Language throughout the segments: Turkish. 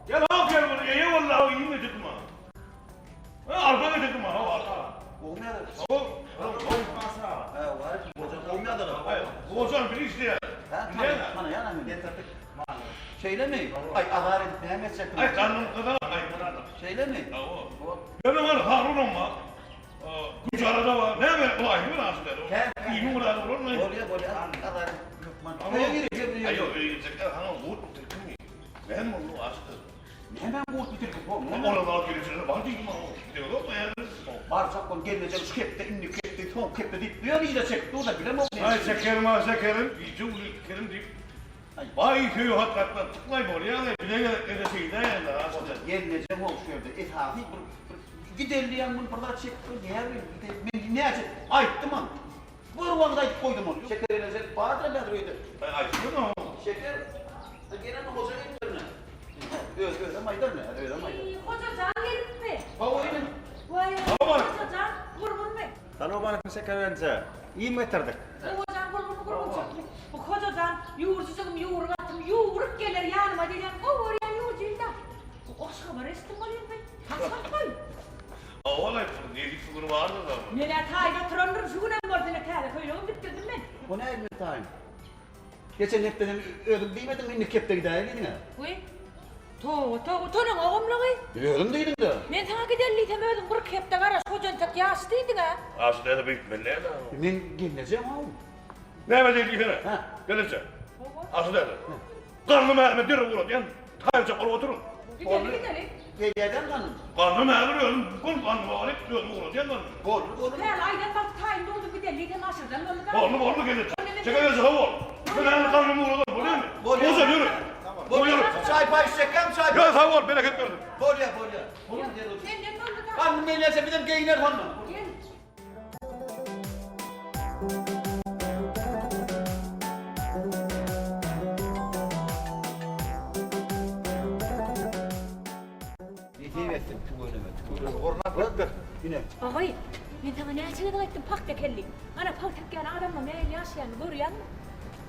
Gel al gel buraya. Ye vallahi iyi mi dedim ha? Arka dedim ha. Arka. Olmadı. O. Var. Hocam olmadı. Hayır. Hocam bir işte ya. Bana yana mı getirdik? Şeyle mi? Ay ağır edip ne mesajı? Ay karnım kadar ay burada. Şeyle mi? Benim var Harun ama. Güç arada var. Ne mi? Ulan iyi mi nasıl der? İyi mi burada olur mu? Bolya ağır yokman. Köye gireceğim. Ay yok gidecekler. Hani vur bitirdim mi? Ben bunu açtım. Hemen bu bitirdik oğlum. Oralar gelişine var değil mi? Diyor mu yani? Bağırsak kon gelecek skepte indi kepte son kepte deyip diyor iyice çekti o da bile mi? Ay şekerim ha şekerim. İyice şekerim deyip. Vay köyü hakikaten tıklayıp oraya da bile gelip şeyden yani. Gelince mi oluşuyordu? Ethafi giderliyen bunu burada çekti. Niye ne açık? Ayıttı mı? Bu vakıda koydum onu. Şeker elecek bağırdı ben öyle. Ay açtın mı? Şeker. Gelen hoca gittirne. Öyle maydar ne? Öyle maydar. Hocacan gelip mi? Favorim. Vay hocacan vurgun mu? Tanı bana kimse karınca. İyi mi getirdik? Hocacan vurgun çekti. Bu hocacan yoğurcusum yoğurup gelir yanıma diyeceğim. O oraya yoğurcuyum da. Bu aşka var estim var ya ben. Hasan koy. Oğlay bu ne figürü vardı da. Neler tayda trondur şu güne vardı ne tayda koyuyorum bitirdim ben. O ne elmi tayım? Geçen hep dedim ödüm değmedim indi kepte gider gidin ha. Uy. Tonun oğumluğu. Ödüm değdim de. Ben sana giderliysem ödüm kırık hepte kara hocan çok yaşlıydın ha. Aslında büyük belli ne? Ben geleceğim oğlum. Ne var dedi yine? Ha. Gelirse. Aslında. Karnım ağrıyor diyor vurur yani. Tayca kol oturun. Gidelim. Geleceğim kanım. Karnım ağrıyor. Kol karnım ağrıyor diyor vurur yani. Gol. Her aydan bak tayında oldu giderliyken aşırıdan onu Oğlum gelir. Çekil yazı hava ol. Ben karnım vurur. Bu ne mi? Boza yürü. Bol yürü. Çay pay çekeceğim çay. Ya hava ol bereket versin. Bol ya. Oğlum gel otur. Kanım neyleyse bir de giyiner kanım. İyi ettim şu bölümü. Orna bıraktır. Yine. Ağay, ben sana ne açıdan ettim pak tekelli. Ana pak tekken adamla meyil yaşayan görüyor musun?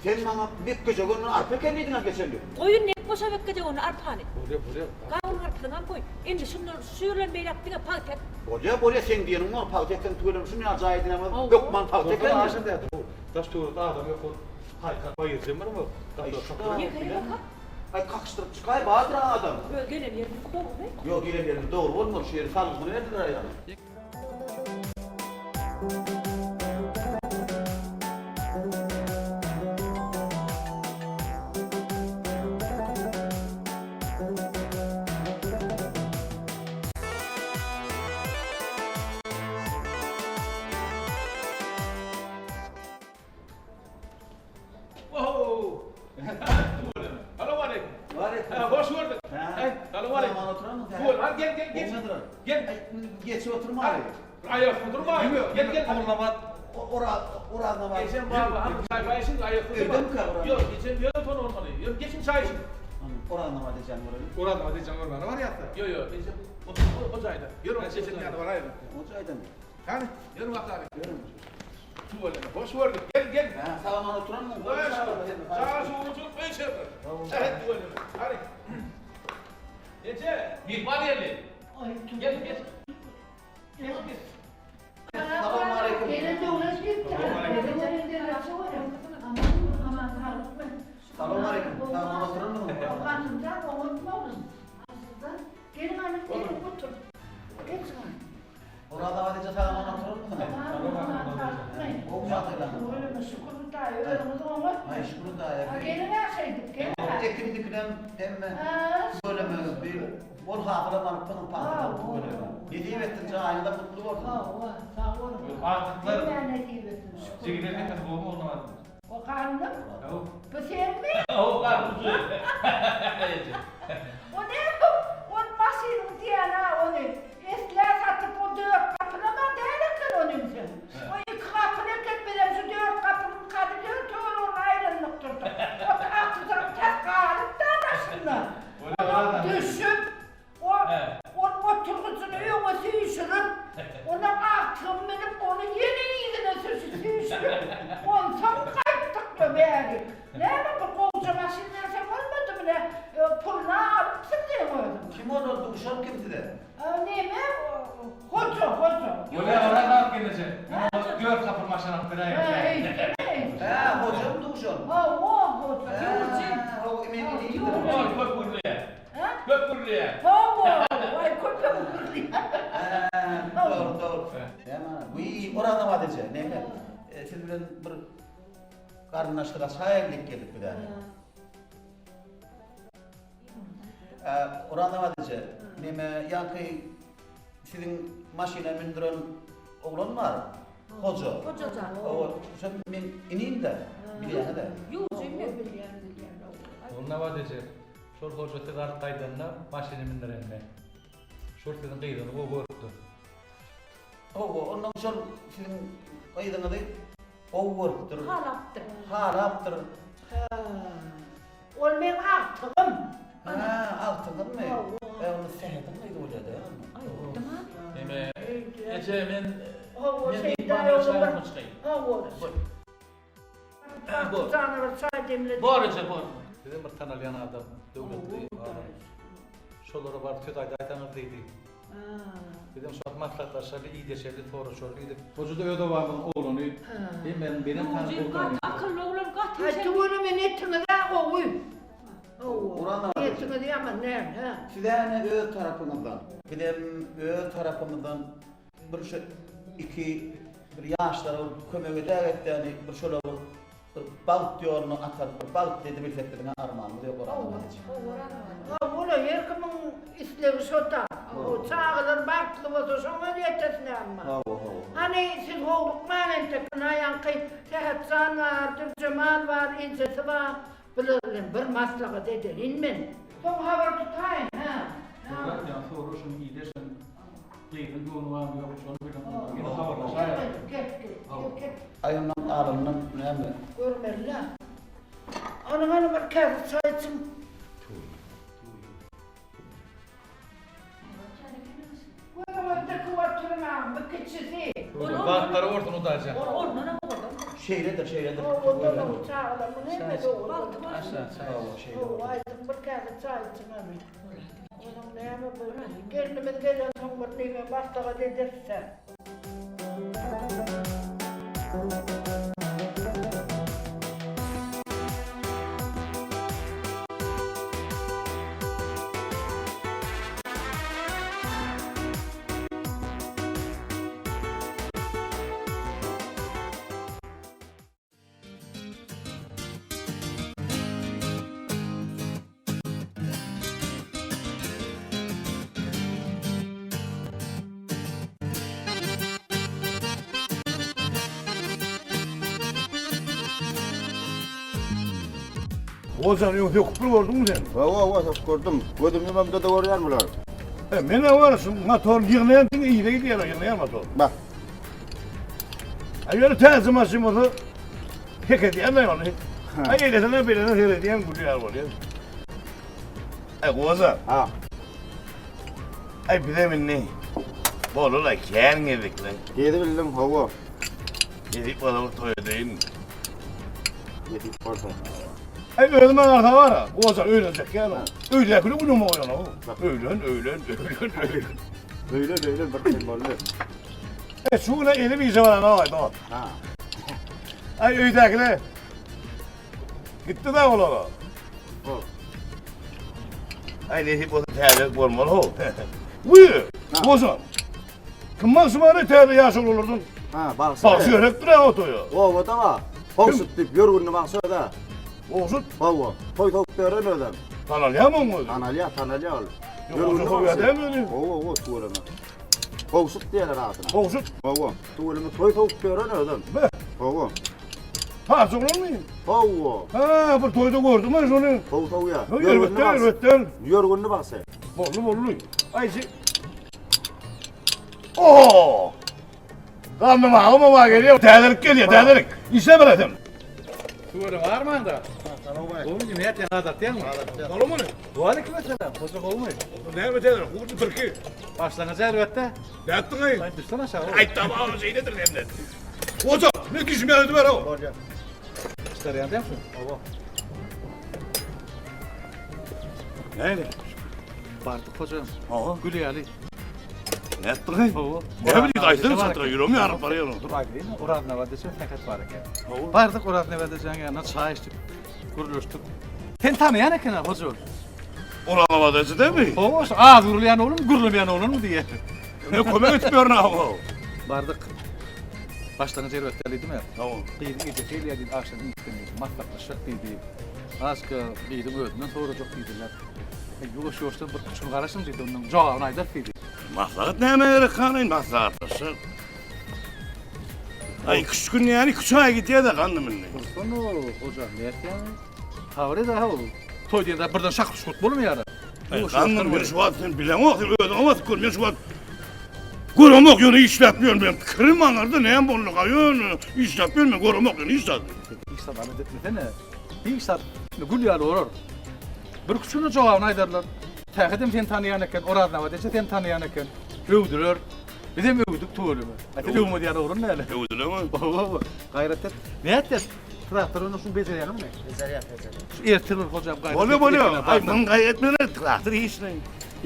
Sen bana bir gece onun arpa kendine geçerli. Koyun ne boşa bekkece onu arpane. Buraya. Kavun arpadan koy. Şimdi şunları suyurlan beyler yaptığına pak tek. Buraya sen diyelim ama paltetten tüylerim şunu acayip ama Gökman paltek Orada mi? ağaçın derdi bu. Taş tuğru da adam yok. Hayır bayılacağım var mı? Yıkayı bakar. Ay kakıştırıp çıkay bağırdır adam. Böyle gelen yerini doğru be. Yok girelim doğru olmuyor şu yeri sağlıkını verdiler yani. Hoş gördük. Selamünaleyküm. Gel. Geç oturma abi. Ayakta durma. Gel. Avlamat. Orada var. Geçen baba hanım sayfa için ayakta durma. Evde mi kal? Yok geçen bir yana ton olmalı. Yok geçin çay için. Orada var diyeceğim orayı. Orada hadi canım var ya hatta. Yok geçen ocayda. Yürü ben geçen yanı var ayrı. Ocayda mı? Yani yürü bak abi. Yürü. Hoş gördük. Gel. Sağlaman oturan mı? Sağa soğuk ben şey yapar. Evet duvarı. Hadi. Gece. Bir var yerli. Gel. Selamünaleyküm. Selamünaleyküm. Sağlaman oturan mı? Orada var diyeceğim sağlaman oturan mı? Ay şükür da ya. Ekim dikiden emme böyle mi bir bol hafıla var bunun pahtıdan bu böyle mi? Yediği vettince aynada mutlu olsun. Artıklar. Çekilerine kadar boğma olmadı. O karnım? Yok. Bu sen mi? O karpuzu. O ne bu? O masinin diyana onu. Esler satıp o dört kapına mı değerli onun için. O iki kapına ketmeden şu dört kapının kadını tör onun ayrılık durdu. O tahtıdan tek kalıp da anasından. Düşüp o turgusunu yolu sürüşürüp ona aklım benim onu yeni iyiliğine sürüşürüp ondan kayıttık da beri. Ne mi bu kolca maşinler sen olmadı mı ne? Pulunu alıp sırtıyor mu? duşan kimdi de? Neyme? Hoca. Öyle ara kalk gelecek. Gör kapı maşanı biraya. Ha, hocam duşan. O emin Oy köpürlüye. Köpürlüye. Doğru. Bu orada mı diyeceğim? Neyme? Siz bilen bir karınlaştıra şairlik gelip bir tane. Orada mı diyeceğim? Neyme? Yankı sizin maşine mindiren oğlan var. Hoca. Hocacan. O sen men ineyim de bilene de. Yurcuyum ben. Onunla var diyecek. Şor hocası kart kaydanına maşini mindirenme. Şortların kıydığını o görüktü. Ondan sonra sizin kaydına da over'dır. Halaptır. Halaptır. Ol men artığım. Altından mı? Onu sehetin miydi öyle de? Ay tamam. Deme. Ece men Şey bana daha şair olur. mi çıkayım? Bu tanrı çay demledi. Bor Ece bor. Dedim bir tanılayan adam. Devletli. Şolara var tütayda aytanır deydi. Dedim şu maksatlaşarlı iyi deşerli doğru şöyleydi. Hoca da öde var bunun oğlunu. Benim tanrı Yurcuyum oğlum. kat akıllı oğlum kat. Ay tuğunu men ettiğini de oğuy. Ulan abi. Ettiğini de ama ne? Sizden öz tarafımızdan, benim öz tarafımızdan bir şey iki bir yaşlara kömöge davetlerini bir şöyle bir balt diyorunu atar, bir balt dedi bilsek de armağanımız yok oranı. Ola yerkimin islevi şota. O çağılır barklı olsa şuna diyetesine ama. Hani siz hoğluk manentekine yankı sehetsan var, Cemal var, incesi var. Bilirim bir maslağı dedirin men. Son haber tutayım ha. Yani sonra şunu iyi dersen kıydın doğru var mı yok şunu bilmem. Yine haberleşer. Gel. Ayımdan ağrımdan ne mi? Görmeliler. Onu bir kere sayısın. Bu da kuvatırma, bu küçüsü. Bakları ortadan udacak. Ormana bakalım. Şeyledir. O da çağla, bu ne mi doğru? Aşağı. O aydın bir kere sayısın abi. Onun ne mi bu? Kendimiz gelen son bir neyme başlığa dedirse. Ozan yok kupur gördün mü sen? Çok gördüm. Gözüm yumamda da görüyor mular? Ben ne varasın? Motor yığlayan tine iyi de gidiyor yığlayan motor. Bak. Ayarı tezim asım onu. Pek ediyen de onu. Ay eylesene belene seyrediyen kuruyor var ya. Ay Ozan. Ha. Ay bir de min ne? Bolu la kâr yedik lan. Yedi bildim hava. Yedik bana bu toya değil mi? Yedi orta. Ay ölmen arka var ha. Ozan ölecek yani. Öyle kulü bunu mu oynuyor o? Ölen. Böyle bir şey böyle. Şuna eli bir işe var ana var tamam. Ha. Ay öydekine. Gitti de oğlum. O. Ay neyse bu terlik olmalı o. Buyur. Ozan. Kımman sımarı terlik yaşıl olurdun. Ha bak. Bak şöhrek duran otoyu. O da var. Hoşut deyip yorgunlu bak söyle. Olsun. Hava. Toy tok dören ödem. Tanılayamam mı? Tanalya ol. Yorgunlu koyuyor değil mi öyle? O tuğulama. Hoşut diyorlar ağzına. Olsun. Hava. Tuğulama toy tok dören ödem. Be. Hava. Ha sorun mu? Hava. Ha bu toyda gördüm ben şunu. Toy ya. Elbette. Yorgunlu bak sen. Bollu. Ay şey. Oo! Karnım ağıma geliyor. Terlik geliyor terlik. İşe bırakın. Şöyle var mı da? Tamam bak. Oğlum ki niyet yana da değil mi? Olur mu ne? Duvarı kime selam? Koçak olmuyor. Ne mi terlik? Kurdu Türkiye. Başlangıcı elbette. Ne yaptın ay? Sen düşsen aşağı. Ay tamam şey nedir hem de. Ozan ne düşmüyordu ben o? İstariyan değil misin? Baba. Neydi? Bardık hocam. Ha. Gülüyali. Ne ettin hey? Hava. Ne bileyim aysın satıra yürüyorum ya Arap arıyorum. Dur aydın. Orad ne vadesi fakat var ekan. Hava. Bardık orad ne vadesi yanına çay içtik. Gürleştik. Sen tanıyan ekan hocam. Oran vadesi değil mi? Hava ağız gürleyen olur mu, gürlemeyen olur mu diye. Ne kömek etmiyor ne hava? Bardık. Başlangıç yer ötteliydi mi? Tamam. Qeydin gecesi eləyədin, aşağıdan istəməydi. Matlaşıq deydi. Aşkı qeydin ödündən sonra çox deydiler. Yoğuş-yoğuşdan bir küçük qarasım deydi, ondan cavabını aydaq deydi. Maslahat ne emeğe kanayın maslahatlaşır. Ay küçük gün yani küçük ay gidiyor da kandım minni. Sonra hocam ne etken? Tavri daha o. Toy deyəndə birdən şaq şut bolum yarı. Ay kandım bir şu an sen bilen o ödüm ama görmüyor şu an. Görüyorum yönü işletmiyorum ben. Kırım anarda neyen bonluk ayın işletmiyorum ben görüyorum yönü işletmiyorum. İşte bana detmesene. Bir işler gül yalı olur. Bir küçüğünün cevabını aydarlar. Təqidim sen tanıyan eken, orad ne vadesi sen tanıyan eken. Övdürür. Bizim övdük tuğulu. Ati övmü diyen uğrun ne öyle? Ödül ama. Baba, gayret et. Ne et? Traktörün şu becereyelim mi? Beceriyat. Şu ertilir hocam gayret. Oluyor. Ay bunun gayet mi ne? Traktör hiç ne?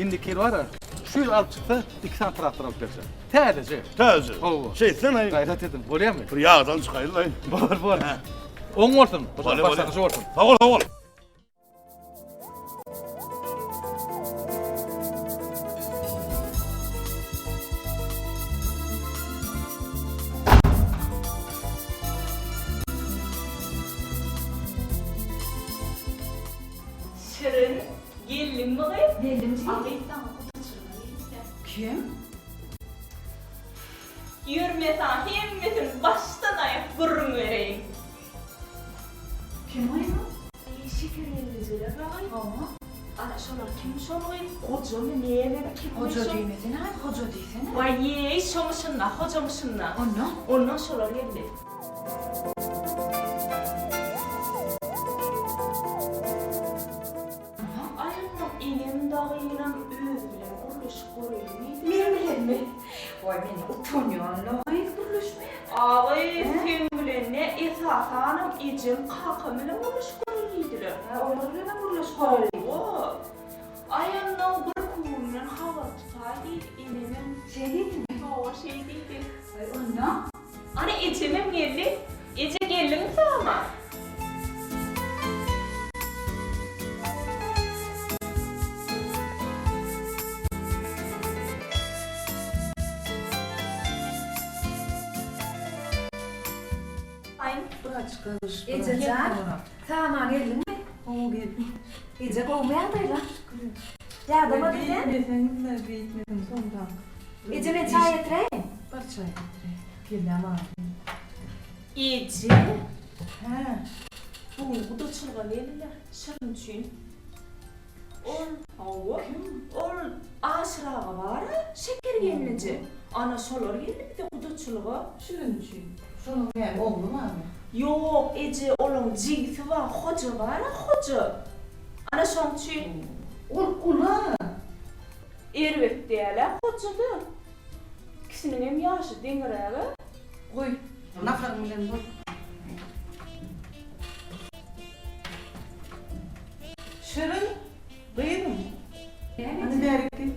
İndi kil var ya. Şu yıl alıp çıktı, 2 tane traktör alıp verse. Tədəcə. Tazı. Oo. Şey sen ay. Gayret edin. Oluyor mu? Bir yağdan çıkayım lan. Var. On olsun. Hocam Vale, başlangıcı olsun. Favol favol. Şirin, gelin mi kız? Geldim Ağıysan Kim? yürmesen hemmetin baştan ayak vurun vereyim. Kim o ya? Şekerlerinizi bırakın. Ama Ana şolar kim şolayım? Hoca mı neye ver kim hoca değilmedin ha? Hoca değilsene. Vay ye şomışınla, hocamışınla. Anna. Ondan şolar geldi. Ayağımdan inim dağıyla öğüyle kuruluş koruyayım. Mirmiler mi? Vay beni utanıyor Allah. Hayır duruşma. Ağay femle ne esasanım icim kakamıyla kuruluş koruyaydılar. Onlarla ne vuruş koyuyor? Oo. Ayağımdan bir kumuyla hava tutaydı inimin Şey değil mi? hava şey değildi. Ay Anna. Ana içimim geldi. İçe geldin mi sana? Ay, Bırak karış. Ececan, tamam geldin mi? O geldi. Ece kovmayan da lan. Yardım edin. Efendim de bitmedim sondan. Ece ben çay getireyim. Bir çay getireyim. Geldi ama. İyice. He. Bu da çılgın geldiler. Şırın için. Ol aşırağı var ha, şeker gelince. Ana şolar geldi bir de bu da çılgın. Şunun için. Şunun yani oğlum abi. Yok Ece onun cigisi var, hoca var ha hoca. Ana şun için. Ulan. Ervet diyorlar hocadı. Kişinin hem yaşı dengireği. Koy. Nafran bilen bu. Şirin. Duydun mu? Hadi bir hareket.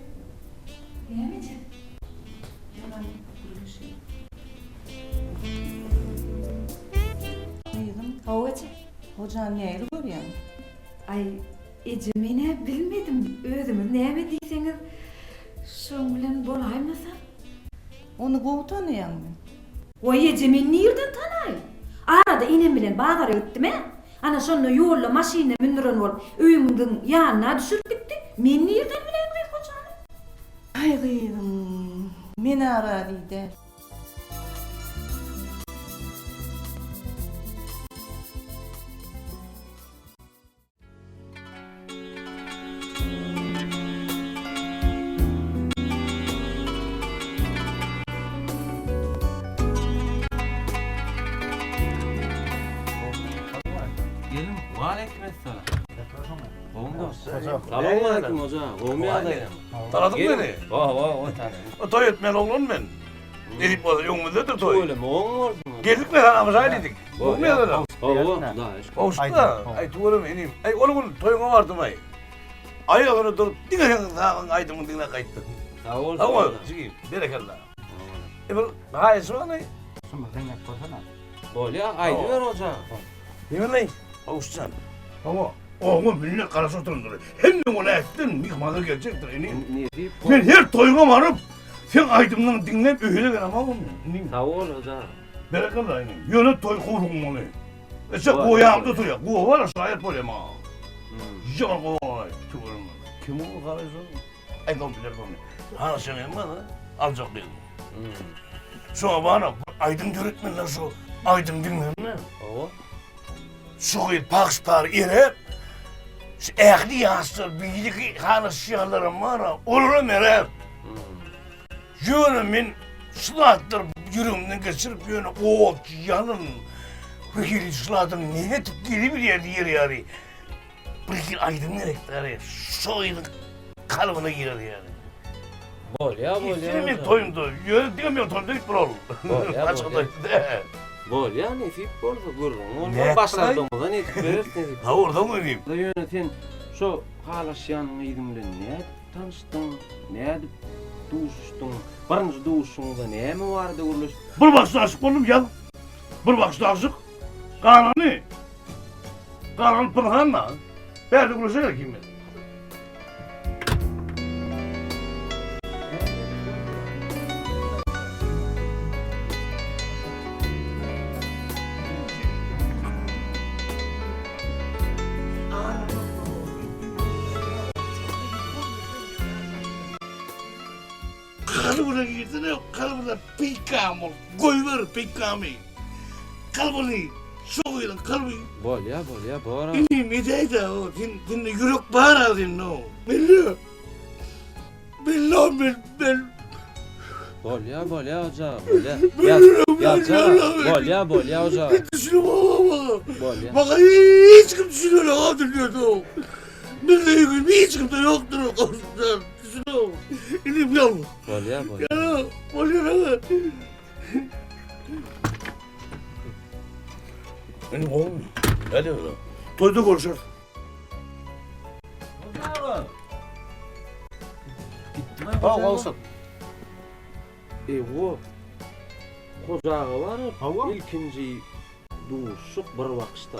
Yemeyeceğim. Yalan kuruluşu. Duydum. O Ece. Hocan neydi görüyor? Ay Ece beni bilmedim. Özümüz ne yemediyseniz. Şun bilen bolaymasam. Onu kovu tanıyan mı? O Ece beni nereden tanıyım? Arada inem bilen bağlara gittim he. Ana sonra yolla maşine mindiren olup öyümün yanına düşürüp gitti. Men nereden bileyim ben kocanı? Ay kıydım. Beni aradıydı. Gelin. Aleykümselam. Oldu. Hocam. Selamünaleyküm hoca. Olmuyor da. Tanıdın beni. O tane. O toy etmeyen oğlum ben. Edip o yok mu dedi toy. Öyle mi? Olmuyor mu? Geldik mi lan amcaydık. Olmuyor da. O da. Hoşta. Ay tuğrum inim. Ay oğlumun toyuna vardım ay. Ayağını durup dine dağın aydımın dine kayıttın. Sağ ol. Tamam, çıkayım. Berekallah. Bu hayırlısı var ne? Bol ya aydı ver hoca. Yemin ne? Avuşcan. Tamam. Oğlum millet karası oturundur. Hem de ona ettin, yıkmadı gelecektir. Ne deyip? Sen her toyga varıp, sen aydımdan dinleyip öyle ver ama oğlum. Sağ ol hoca. Berekallah aynı. Yöne toy kurulmalı. Sen koyağımda toya. Bu var ya şayet böyle ma. Can koy. Kim o karısı? Ay ne bilir bunu. Ha sen emma da alacak değil. Sonra bana aydın görütmenler şu aydın dinler ne? O. Şu il pakspar ire. Ehli yastır bilgi hanı şiyalarım var ha. Olur mere. Yönümün sılattır yürümden geçirip yönü o yanın. Bugün sılattır ne tip geri bir yer yani. Bugün aydın nerekleri. Soyun kalıbına girer yani. Bol ya bol ya. İstediğim hoca. toyumdu. Yönü diyemiyorum toyumda git bro. Bol ya, Açıkta bol ya. gitti. Bol ya ne deyip bol da gurrun. Ne Onu başlardım da ne deyip verir ne deyip. Ha orada mı diyeyim? Da yöneten şu halaşyan idimle ne tanıştın, ne edip duştun, birinci duşunda ne mi vardı urluş? Bir bakışta aşık oldum ya. Bir bakışta aşık. Kananı. Kanan pırhanla. Ben de kuruşa kim ben? Kalbine girdin kalbine pikamol. Koyver pikami. Kalbini soğuyla kalbi. Bol ya bora. İnim ideyde o. Din yürek bağır aldın no. Belli. Ben. Bol ya hoca. Bol ya. Ya bol ya hoca. Düşünüm baba. Bol ya. Bak hiç kim düşünüyor ha dinliyordu. Ne diyeyim hiç kimde yoktur o konuda. Düşünüyorum. İnim yavrum. Bol ya. Ya oluyor. Benim oğlum. Hadi oğlum. Toyda konuşur. Al olsun. O kocağı var. İlkinci duşuk bir vakışta.